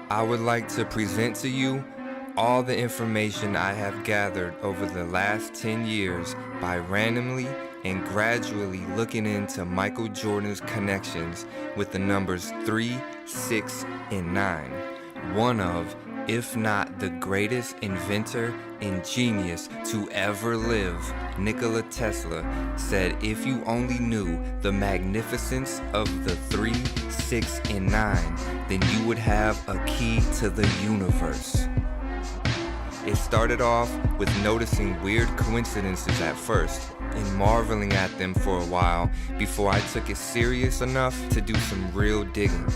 I would like to present to you all the information I have gathered over the last 10 years by randomly and gradually looking into Michael Jordan's connections with the numbers 3, 6, and 9. One of, if not the greatest inventor and genius to ever live, Nikola Tesla, said if you only knew the magnificence of the 3, 6, and 9, then you would have a key to the universe. It started off with noticing weird coincidences at first and marveling at them for a while before I took it serious enough to do some real digging.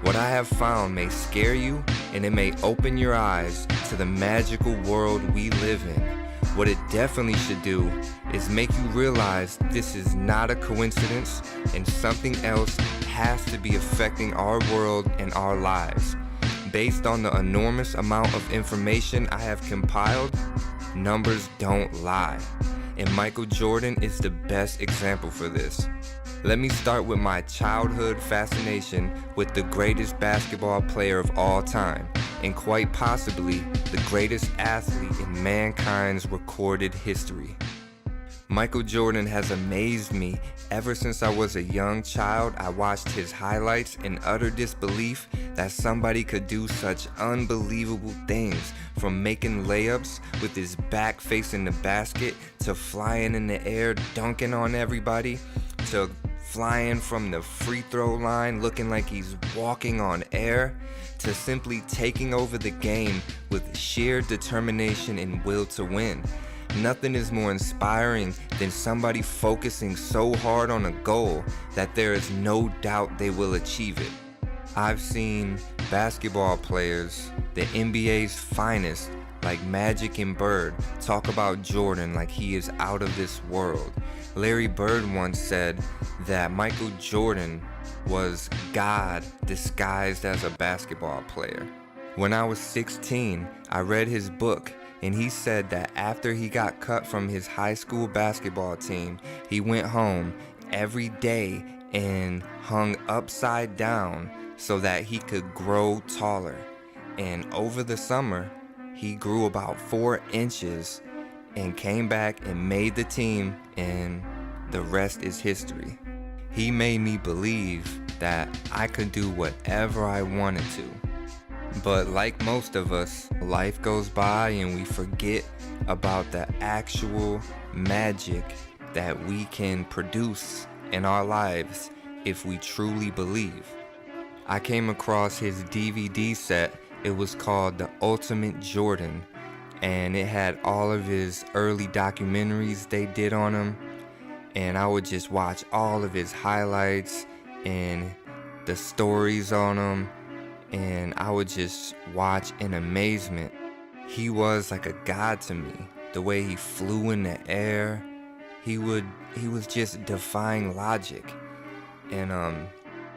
What I have found may scare you, and it may open your eyes to the magical world we live in. What it definitely should do is make you realize this is not a coincidence and something else has to be affecting our world and our lives. Based on the enormous amount of information I have compiled, numbers don't lie. And Michael Jordan is the best example for this. Let me start with my childhood fascination with the greatest basketball player of all time, and quite possibly the greatest athlete in mankind's recorded history. Michael Jordan has amazed me ever since I was a young child. I watched his highlights in utter disbelief that somebody could do such unbelievable things, from making layups with his back facing the basket, to flying in the air dunking on everybody, to flying from the free throw line looking like he's walking on air, to simply taking over the game with sheer determination and will to win. Nothing is more inspiring than somebody focusing so hard on a goal that there is no doubt they will achieve it. I've seen basketball players, the NBA's finest, like Magic and Bird, talk about Jordan like he is out of this world. Larry Bird once said that Michael Jordan was God disguised as a basketball player. When I was 16, I read his book, and he said that after he got cut from his high school basketball team, he went home every day and hung upside down so that he could grow taller. And over the summer, he grew about 4 inches and came back and made the team, and the rest is history. He made me believe that I could do whatever I wanted to. But like most of us, life goes by and we forget about the actual magic that we can produce in our lives if we truly believe. I came across his DVD set. It was called The Ultimate Jordan, and it had all of his early documentaries they did on him, and I would just watch all of his highlights and the stories on him, and I would just watch in amazement. He was like a god to me. The way he flew in the air, he was just defying logic. And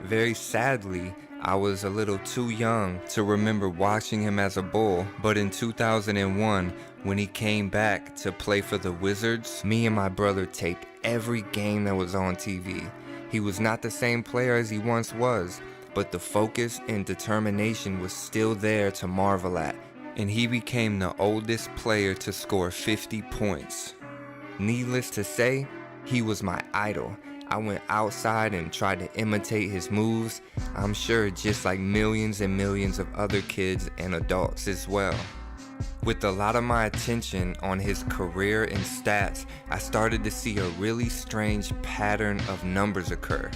very sadly, I was a little too young to remember watching him as a bull, but in 2001, when he came back to play for the Wizards, me and my brother taped every game that was on TV. He was not the same player as he once was, but the focus and determination was still there to marvel at, and he became the oldest player to score 50 points. Needless to say, he was my idol. I went outside and tried to imitate his moves, I'm sure just like millions and millions of other kids and adults as well. With a lot of my attention on his career and stats, I started to see a really strange pattern of numbers occur.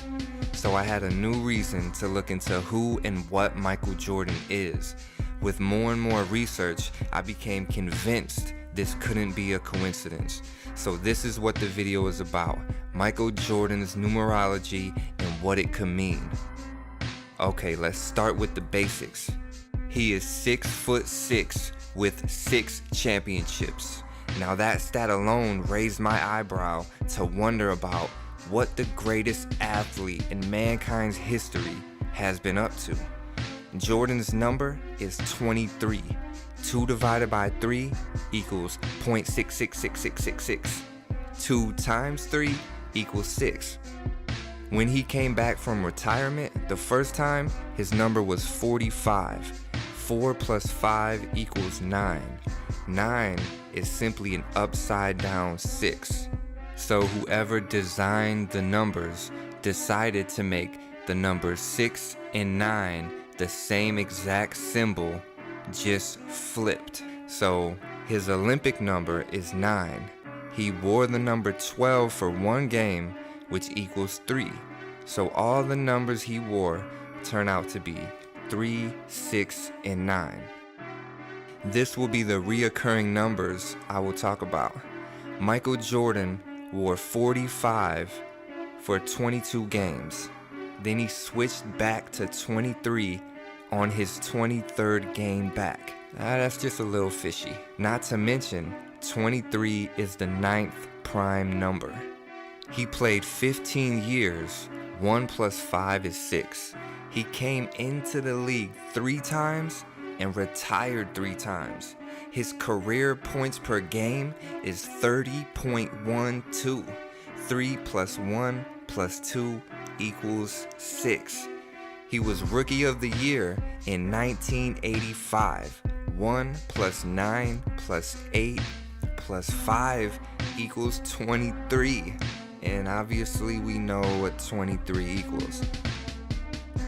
So I had a new reason to look into who and what Michael Jordan is. With more and more research, I became convinced this couldn't be a coincidence. So this is what the video is about: Michael Jordan's numerology and what it could mean. Okay, let's start with the basics. He is 6'6" with 6 championships. Now that stat alone raised my eyebrow to wonder about what the greatest athlete in mankind's history has been up to. Jordan's number is 23. 2 divided by 3 equals 0.666666. 2 times 3 equals 6. When he came back from retirement the first time, his number was 45. 4 plus 5 equals 9. 9 is simply an upside down 6. So whoever designed the numbers decided to make the numbers 6 and 9 the same exact symbol, just flipped. So his Olympic number is 9. He wore the number 12 for one game, which equals 3. So all the numbers he wore turn out to be 3, 6, and 9. This will be the reoccurring numbers I will talk about. Michael Jordan wore 45 for 22 games. Then he switched back to 23 on his 23rd game back. That's just a little fishy. Not to mention, 23 is the 9th prime number. He played 15 years. 1 plus 5 is 6. He came into the league 3 times and retired 3 times. His career points per game is 30.12. 3 plus 1 plus 2 equals 6. He was Rookie of the Year in 1985. 1 plus 9 plus 8 plus 5 equals 23. And obviously we know what 23 equals.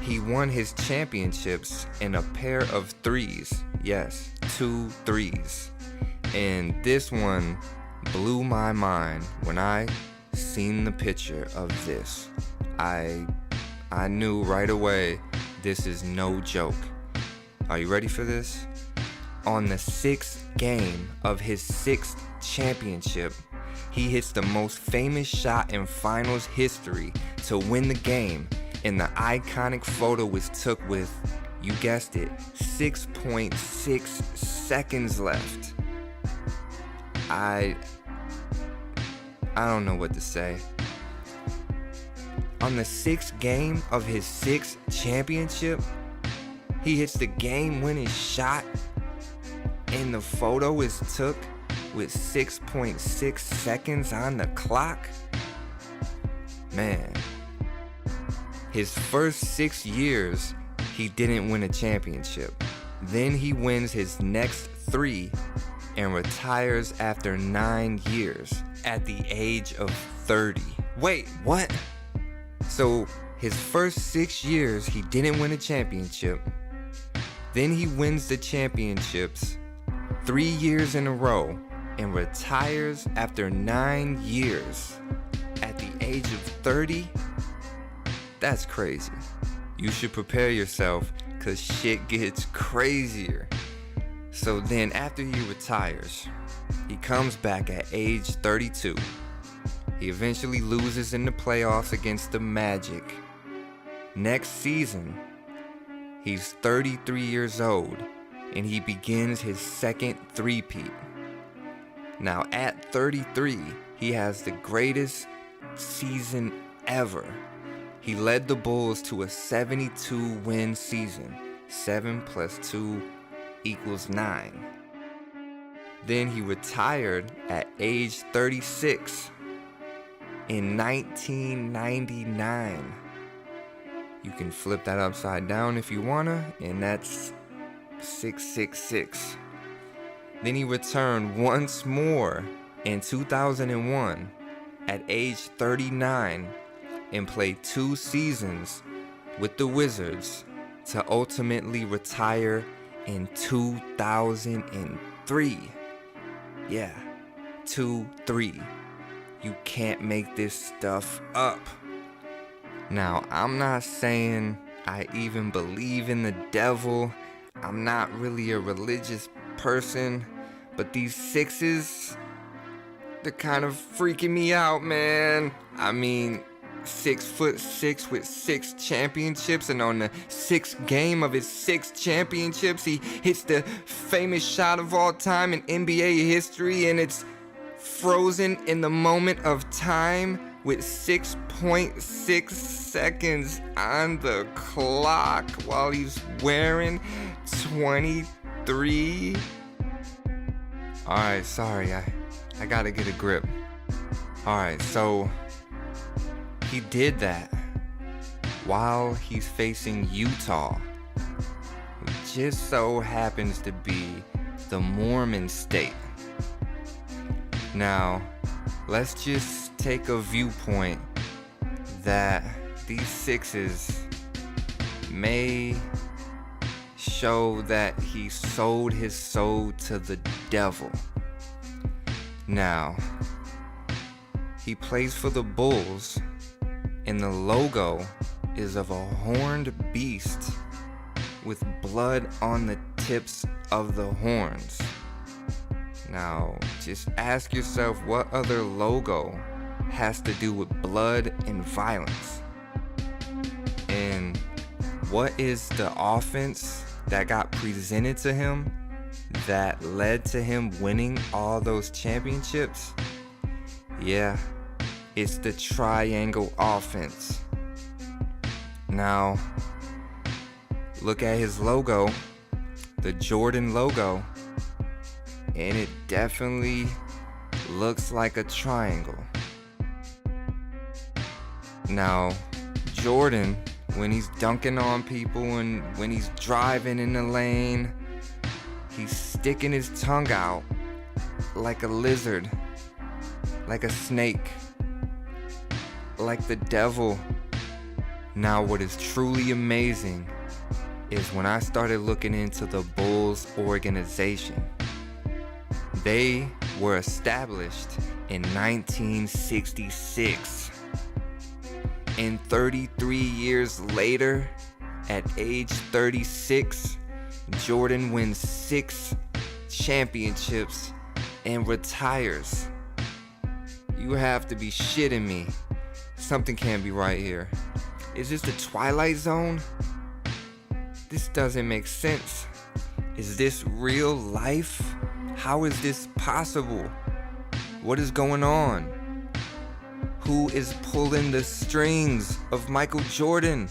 He won his championships in a pair of 3s. Yes, 2 3s. And this one blew my mind when I seen the picture of this. I knew right away this is no joke. Are you ready for this? On the 6th game of his 6th championship, he hits the most famous shot in finals history to win the game, and the iconic photo was took with, you guessed it, 6.6 seconds left. I don't know what to say. On the 6th game of his 6th championship, he hits the game-winning shot, and the photo is took with 6.6 seconds on the clock. Man, his first 6 years, he didn't win a championship. Then he wins his next 3 and retires after 9 years at the age of 30. Wait, what? So his first 6 years, he didn't win a championship. Then he wins the championships 3 years in a row and retires after 9 years at the age of 30? That's crazy. You should prepare yourself, cause shit gets crazier. So then after he retires, he comes back at age 32. He eventually loses in the playoffs against the Magic. Next season, he's 33 years old and he begins his second three-peat. Now at 33, he has the greatest season ever. He led the Bulls to a 72-win season. 7 plus 2 equals 9. Then he retired at age 36 in 1999. You can flip that upside down if you wanna, and that's 666. Then he returned once more in 2001 at age 39 and played 2 seasons with the Wizards to ultimately retire in 2003. Yeah, 2-3. You can't make this stuff up. Now, I'm not saying I even believe in the devil. I'm not really a religious person, but these 6s, they're kind of freaking me out, man. I mean, 6'6" with 6 championships, and on the 6th game of his 6 championships, he hits the famous shot of all time in NBA history, and it's frozen in the moment of time with 6.6 seconds on the clock while he's wearing 23. Alright, sorry, I gotta get a grip. Alright, so he did that while he's facing Utah, who just so happens to be the Mormon state. Now, let's just take a viewpoint that these sixes may show that he sold his soul to the devil. Now, he plays for the Bulls, and the logo is of a horned beast with blood on the tips of the horns. Now, just ask yourself what other logo has to do with blood and violence. And what is the offense that got presented to him that led to him winning all those championships? Yeah, it's the triangle offense. Now, look at his logo, the Jordan logo, and it definitely looks like a triangle. Now, Jordan, when he's dunking on people and when he's driving in the lane, he's sticking his tongue out like a lizard, like a snake, like the devil. Now, what is truly amazing is when I started looking into the Bulls organization. They were established in 1966. And 33 years later, at age 36, Jordan wins 6 championships and retires. You have to be shitting me. Something can't be right here. Is this the Twilight Zone? This doesn't make sense. Is this real life? How is this possible? What is going on? Who is pulling the strings of Michael Jordan?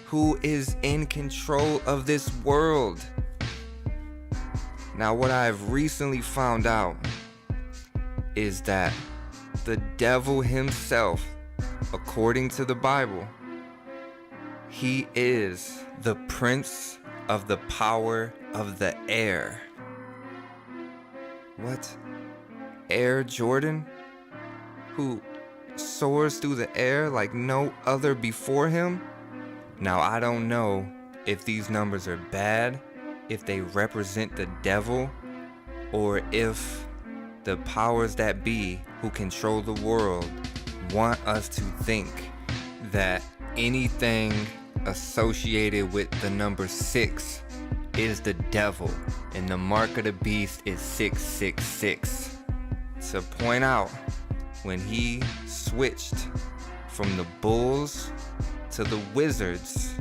Who is in control of this world? Now, what I've recently found out is that the devil himself, according to the Bible, he is the prince of the power of the air. What? Air Jordan? Who soars through the air like no other before him? Now, I don't know if these numbers are bad, if they represent the devil, or if the powers that be who control the world want us to think that anything associated with the number 6 is the devil, and the mark of the beast is 666. To point out, when he switched from the Bulls to the Wizards,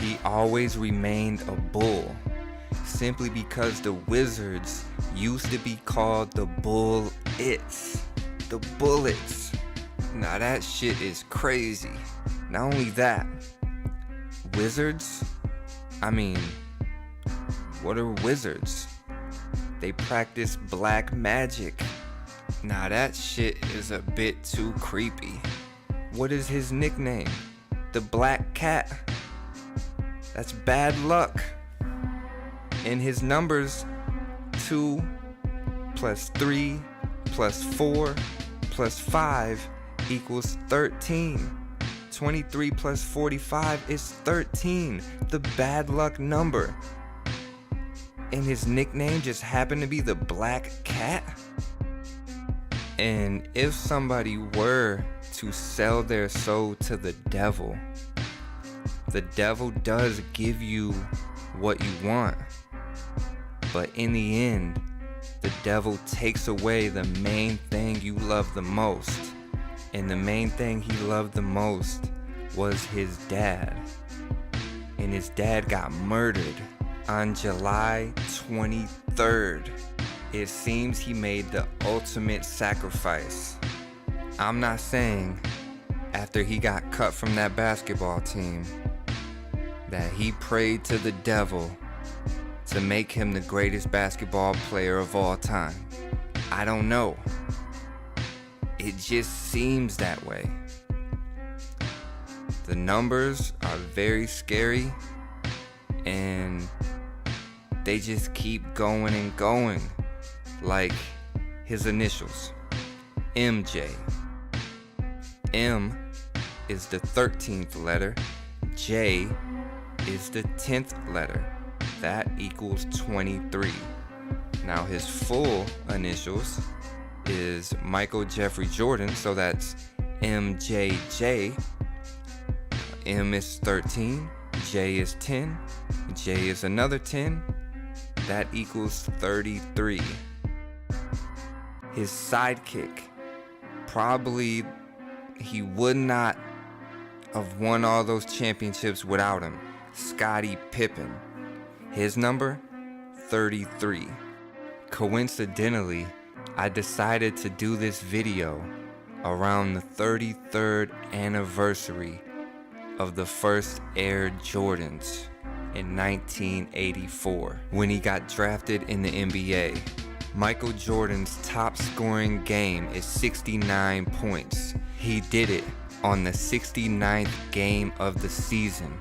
he always remained a Bull, simply because the Wizards used to be called the Bullets. The Bullets. Now that shit is crazy. Not only that, wizards? I mean, what are wizards? They practice black magic. Now that shit is a bit too creepy. What is his nickname? The Black Cat. That's bad luck. And his numbers, 2 plus 3 plus 4 plus 5 equals 13. 23 plus 45 is 13, the bad luck number. And his nickname just happened to be the Black Cat? And if somebody were to sell their soul to the devil does give you what you want. But in the end, the devil takes away the main thing you love the most. And the main thing he loved the most was his dad. And his dad got murdered on July 23rd. It seems he made the ultimate sacrifice. I'm not saying after he got cut from that basketball team that he prayed to the devil to make him the greatest basketball player of all time. I don't know. It just seems that way. The numbers are very scary. and they just keep going and going, like his initials, MJ. M is the 13th letter, J is the 10th letter. That equals 23. Now his full initials is Michael Jeffrey Jordan, so that's MJJ. M is 13, J is 10, J is another 10, that equals 33. His sidekick, probably he would not have won all those championships without him, Scottie Pippen. His number, 33. Coincidentally, I decided to do this video around the 33rd anniversary of the first Air Jordans in 1984 when he got drafted in the NBA. Michael Jordan's top scoring game is 69 points. He did it on the 69th game of the season.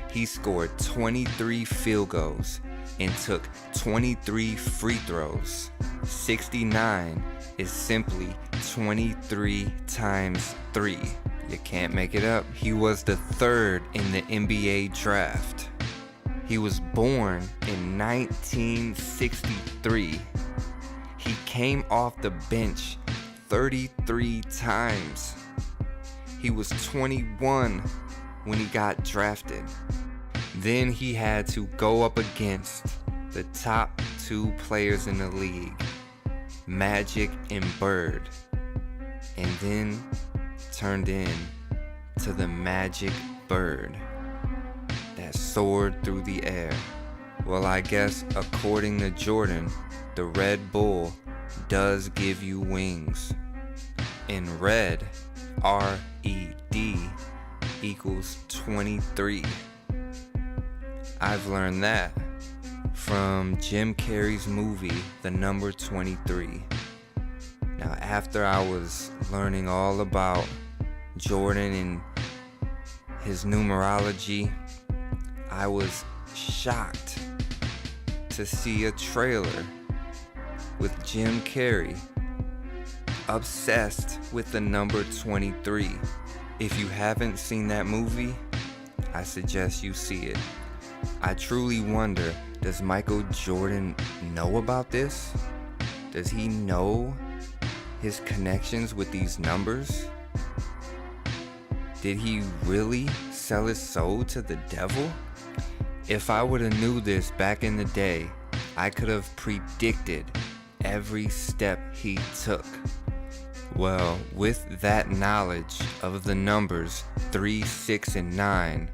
He scored 23 field goals and took 23 free throws. 69 is simply 23 times 3. You can't make it up. He was the third in the NBA draft. He was born in 1963. He came off the bench 33 times. He was 21 when he got drafted. Then he had to go up against the top 2 players in the league, Magic and Bird, and then turned in to the Magic Bird that soared through the air. Well, I guess according to Jordan, the Red Bull does give you wings. In red, R-E-D equals 23. I've learned that from Jim Carrey's movie, The Number 23. Now, after I was learning all about Jordan and his numerology, I was shocked to see a trailer with Jim Carrey obsessed with the number 23. If you haven't seen that movie, I suggest you see it. I truly wonder, does Michael Jordan know about this? Does he know his connections with these numbers? Did he really sell his soul to the devil? If I would have knew this back in the day, I could have predicted every step he took. Well, with that knowledge of the numbers 3, 6, and 9,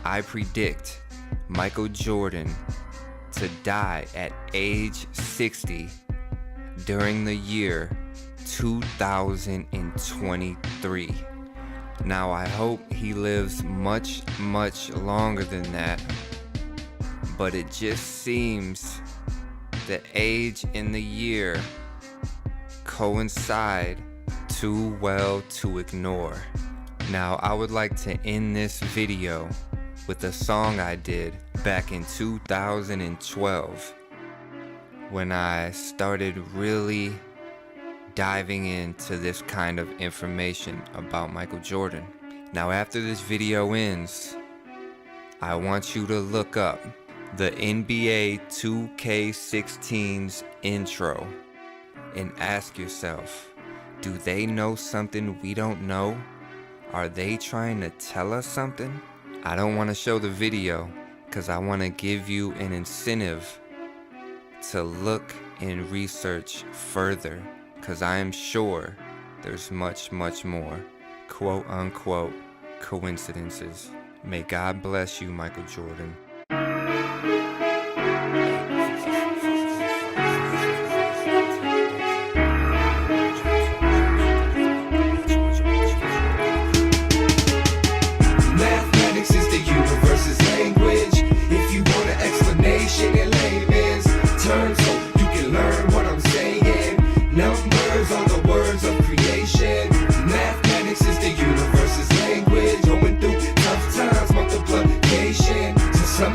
I predict Michael Jordan to die at age 60 during the year 2023. Now, I hope he lives much, much longer than that, but it just seems the age and the year coincide too well to ignore. Now, I would like to end this video with a song I did back in 2012 when I started really diving into this kind of information about Michael Jordan. Now, after this video ends, I want you to look up the NBA 2K16's intro and ask yourself, do they know something we don't know? Are they trying to tell us something? I don't want to show the video because I want to give you an incentive to look and research further, because I am sure there's much, much more quote unquote coincidences. May God bless you, Michael Jordan. Mathematics is the universe's language. If you want an explanation in layman's terms, so you can learn what I'm saying. Numbers are the words of creation. Mathematics is the universe's language. Going through tough times, multiplication. To some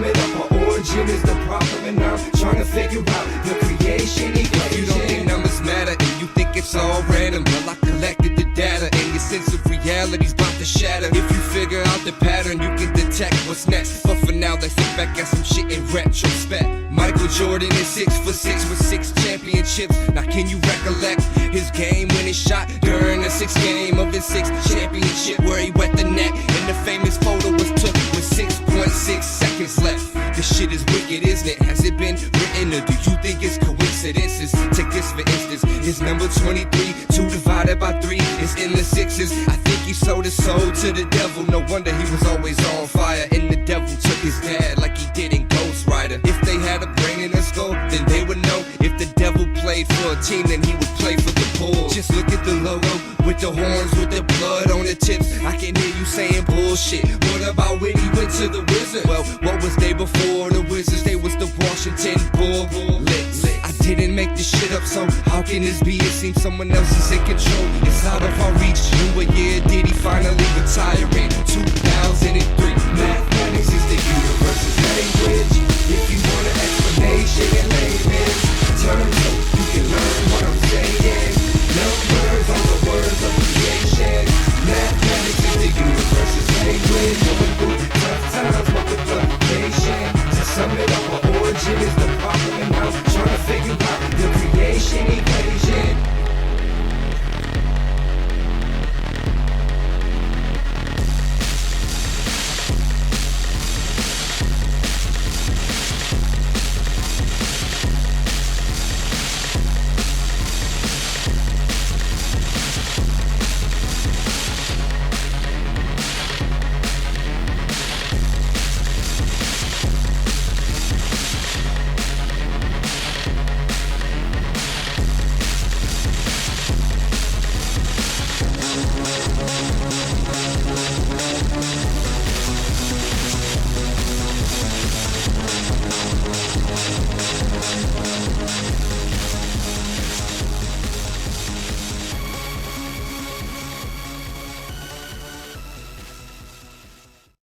data. If you figure out the pattern, you can detect what's next. But for now, let's look back at some shit in retrospect. Michael Jordan is 6'6" with 6 championships. Now can you recollect his game-winning shot during the 6th game of his 6th championship, where he wet the net and the famous photo was took with 6.6 seconds left? This shit is wicked, isn't it? Has it been written, or do you think it's coincidences? Take this for instance, his number 23, 2 divided by 3 is in the 6s. I think he sold his soul to the devil. No wonder he was always on fire, and the devil took his dad like he did in Ghost Rider. If they had a brain in a skull, then they would know if the devil played for a team, then he would play for the Bulls. Just look at the logo with the horns, with the blood on the tips. I can hear you saying bullshit. What about when he went to the Wizards? Well, what was they before the Wizards? They was the Washington Bullets. I didn't make this shit up, so how can this be? It seems someone else is in control. It's out of our reach. In what year did he finally retire?